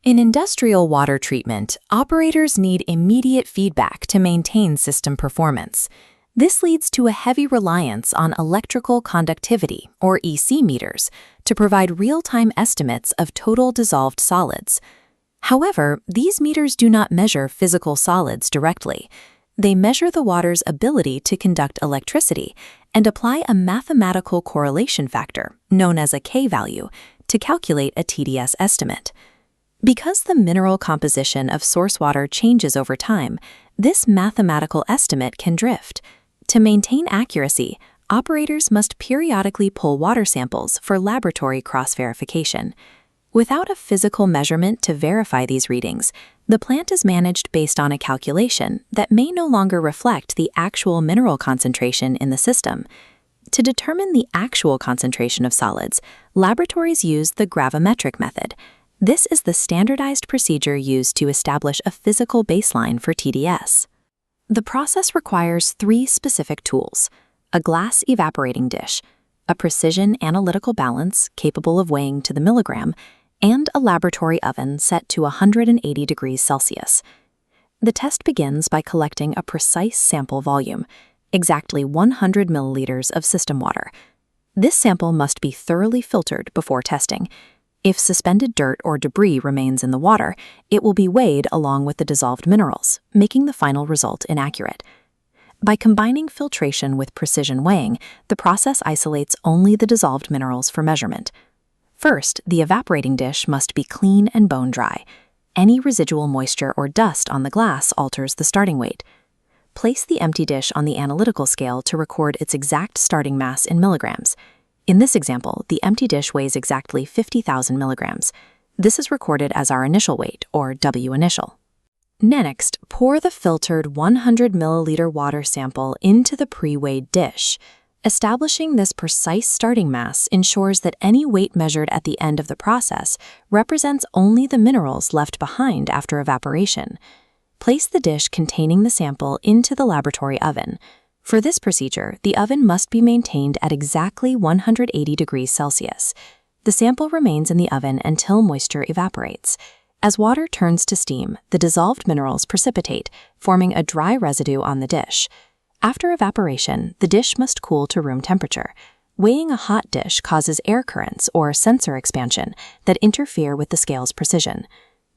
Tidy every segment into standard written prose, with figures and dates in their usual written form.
In industrial water treatment, operators need immediate feedback to maintain system performance. This leads to a heavy reliance on electrical conductivity, or EC meters, to provide real-time estimates of total dissolved solids. However, these meters do not measure physical solids directly. They measure the water's ability to conduct electricity and apply a mathematical correlation factor, known as a K-value, to calculate a TDS estimate. Because the mineral composition of source water changes over time, this mathematical estimate can drift. To maintain accuracy, operators must periodically pull water samples for laboratory cross-verification. Without a physical measurement to verify these readings, the plant is managed based on a calculation that may no longer reflect the actual mineral concentration in the system. To determine the actual concentration of solids, laboratories use the Gravimetric Method. This is the standardized procedure used to establish a physical baseline for TDS. The process requires three specific tools: a glass evaporating dish, a precision analytical balance capable of weighing to the milligram, and a laboratory oven set to 180 degrees Celsius. The test begins by collecting a precise sample volume, exactly 100 milliliters of system water. This sample must be thoroughly filtered before testing. If suspended dirt or debris remains in the water, it will be weighed along with the dissolved minerals, making the final result inaccurate. By combining filtration with precision weighing, the process isolates only the dissolved minerals for measurement. First, the evaporating dish must be clean and bone dry. Any residual moisture or dust on the glass alters the starting weight. Place the empty dish on the analytical scale to record its exact starting mass in milligrams. In this example, the empty dish weighs exactly 50,000 milligrams. This is recorded as our initial weight, or W initial. Next, pour the filtered 100 milliliter water sample into the pre-weighed dish. Establishing this precise starting mass ensures that any weight measured at the end of the process represents only the minerals left behind after evaporation. Place the dish containing the sample into the laboratory oven. For this procedure, the oven must be maintained at exactly 180 degrees Celsius. The sample remains in the oven until moisture evaporates. As water turns to steam, the dissolved minerals precipitate, forming a dry residue on the dish. After evaporation, the dish must cool to room temperature. Weighing a hot dish causes air currents or sensor expansion that interfere with the scale's precision.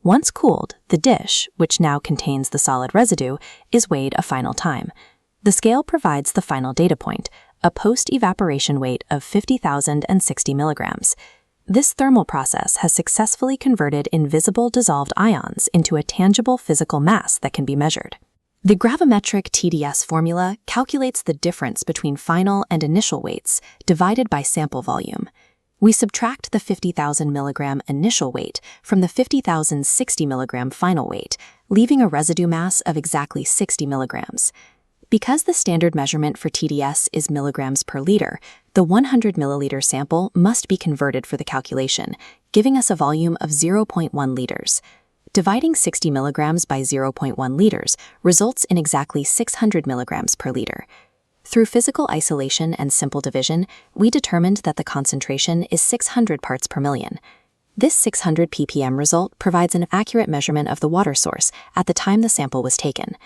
Once cooled, the dish, which now contains the solid residue, is weighed a final time. The scale provides the final data point, a post-evaporation weight of 50,060 milligrams. This thermal process has successfully converted invisible dissolved ions into a tangible physical mass that can be measured. The gravimetric TDS formula calculates the difference between final and initial weights divided by sample volume. We subtract the 50,000 milligram initial weight from the 50,060 milligram final weight, leaving a residue mass of exactly 60 milligrams. Because the standard measurement for TDS is milligrams per liter, the 100 milliliter sample must be converted for the calculation, giving us a volume of 0.1 liters. Dividing 60 milligrams by 0.1 liters results in exactly 600 milligrams per liter. Through physical isolation and simple division, we determined that the concentration is 600 parts per million. This 600 ppm result provides an accurate measurement of the water source at the time the sample was taken.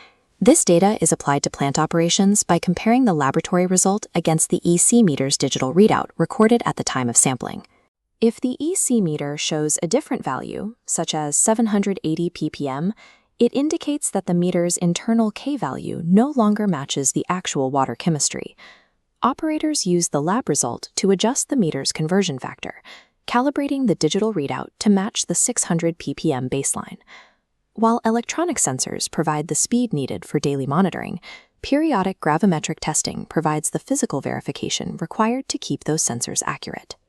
This data is applied to plant operations by comparing the laboratory result against the EC meter's digital readout recorded at the time of sampling. If the EC meter shows a different value, such as 780 ppm, it indicates that the meter's internal K-value no longer matches the actual water chemistry. Operators use the lab result to adjust the meter's conversion factor, calibrating the digital readout to match the 600 ppm baseline. While electronic sensors provide the speed needed for daily monitoring, periodic gravimetric testing provides the physical verification required to keep those sensors accurate.